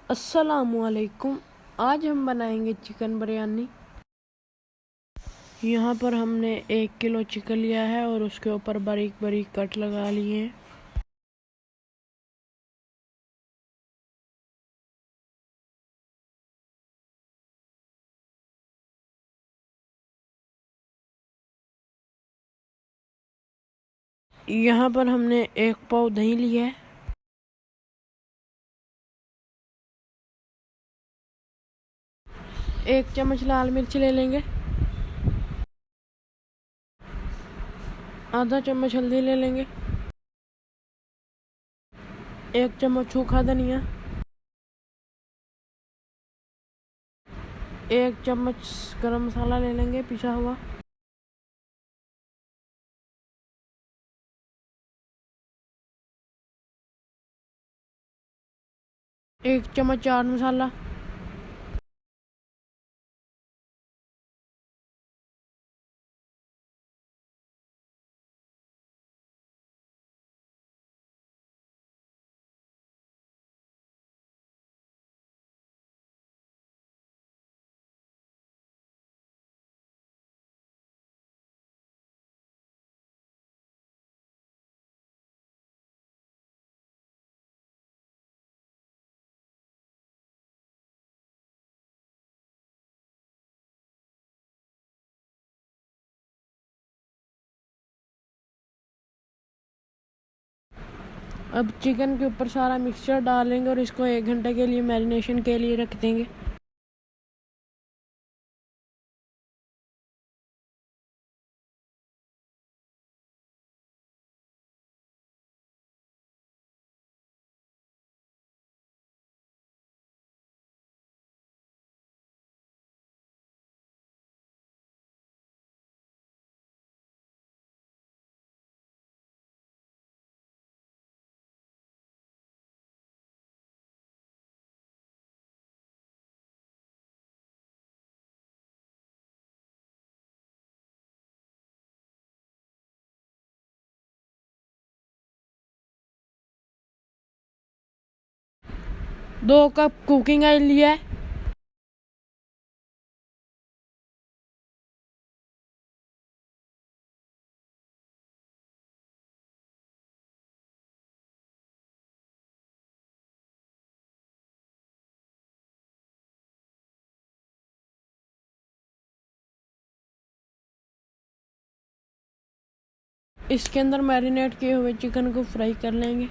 अस्सलामुअलैकुम। आज हम बनाएंगे चिकन बिरयानी। यहाँ पर हमने 1 किलो चिकन लिया है और उसके ऊपर बारीक बारीक कट लगा लिए हैं। यहाँ पर हमने 1 पाव दही लिया है। एक चम्मच लाल मिर्च ले लेंगे। आधा चम्मच हल्दी ले लेंगे। 1 चम्मच सूखा धनिया। 1 चम्मच गरम मसाला ले लेंगे पिसा हुआ। 1 चम्मच चाट मसाला। अब चिकन के ऊपर सारा मिक्सचर डालेंगे और इसको 1 घंटे के लिए मैरिनेशन के लिए रख देंगे। दो कप कुकिंग ऑयल लिया है। इसके अंदर मैरिनेट किए हुए चिकन को फ्राई कर लेंगे।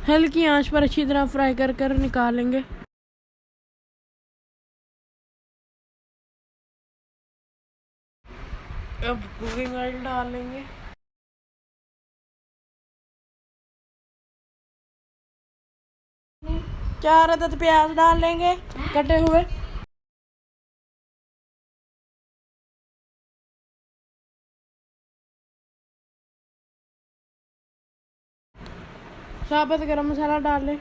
हल्की आंच पर अच्छी तरह फ्राई कर कर निकालेंगे। अब कुकिंग ऑयल डाल लेंगे। 4 अदद प्याज डाल लेंगे कटे हुए। साबुत गरम मसाला डाल लें।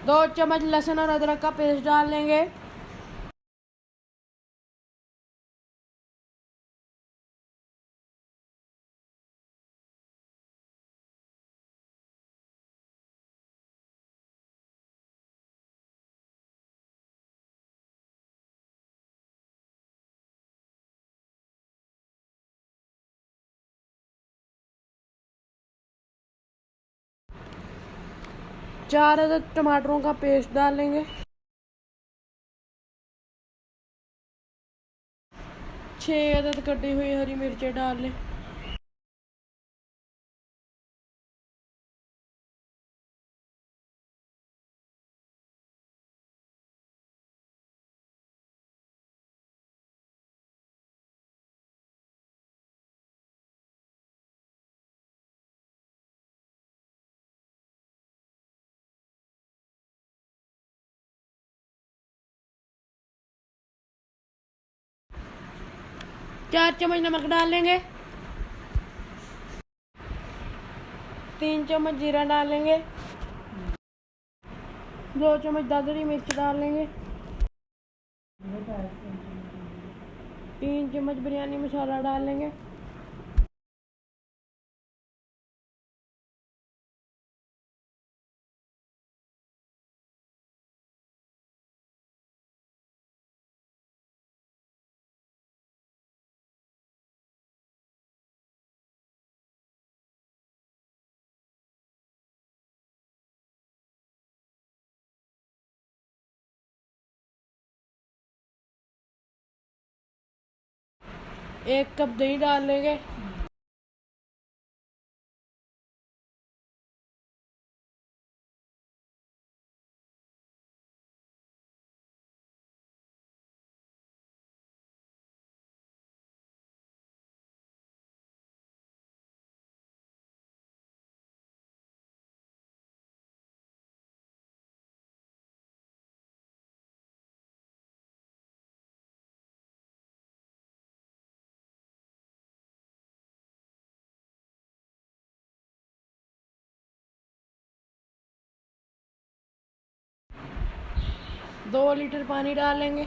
2 चम्मच लहसुन और अदरक का पेस्ट डाल लेंगे। 4 अदद टमाटरों का पेस्ट डालेंगे। 6 अदद कटी हुई हरी मिर्चें डाल लें। चार चम्मच नमक डाल लेंगे। 3 चम्मच जीरा डालेंगे। 2 चम्मच दादरी मिर्च डाल लेंगे। 3 चम्मच बिरयानी मसाला डाल लेंगे। एक कप दही डाल लेंगे। दो लीटर पानी डाल लेंगे।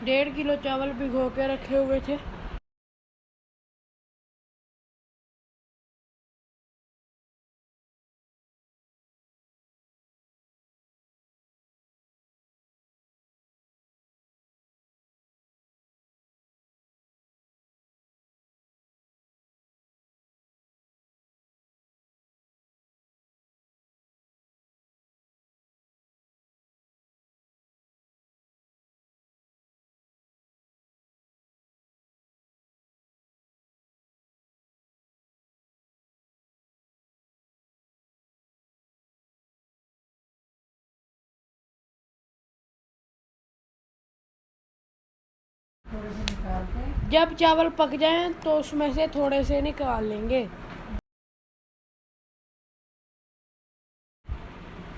डेढ़ किलो चावल भिगो के रखे हुए थे। जब चावल पक जाएं तो उसमें से थोड़े से निकाल लेंगे।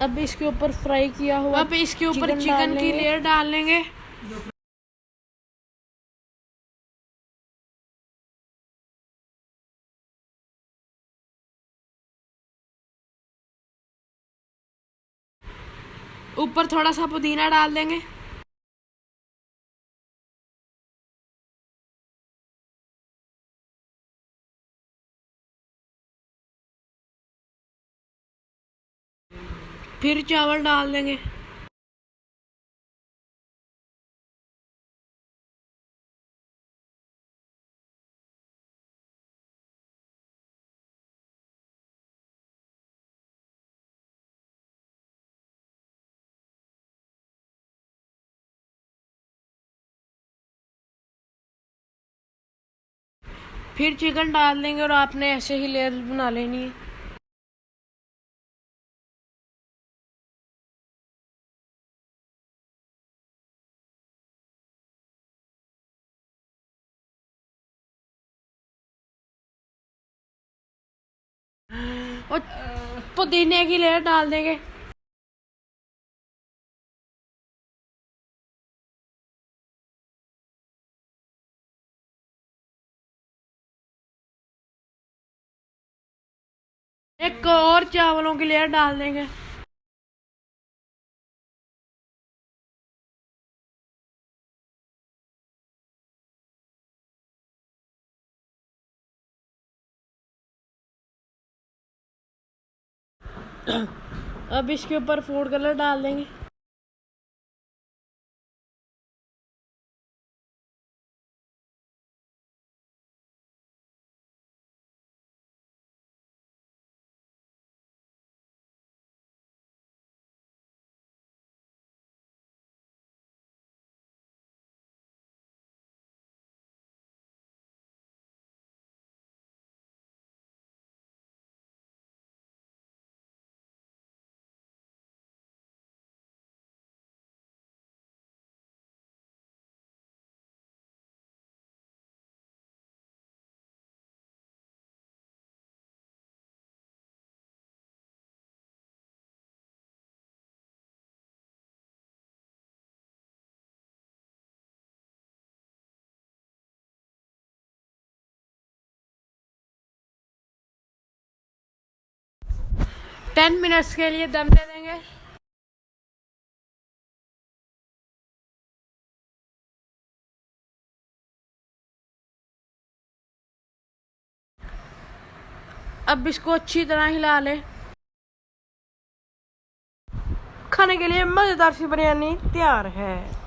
अब इसके ऊपर फ्राई किया हुआ चिकन की लेयर डाल लेंगे। ऊपर थोड़ा सा पुदीना डाल देंगे। फिर चावल डाल देंगे। फिर चिकन डाल देंगे और आपने ऐसे ही लेयर बना लेनी है। और पुदीने की लेयर डाल देंगे। एक और चावलों की लेयर डाल देंगे। अब इसके ऊपर फूड कलर डाल देंगे। टेन मिनट्स के लिए दम दे देंगे। अब इसको अच्छी तरह हिला ले। खाने के लिए मजेदार सी बिरयानी तैयार है।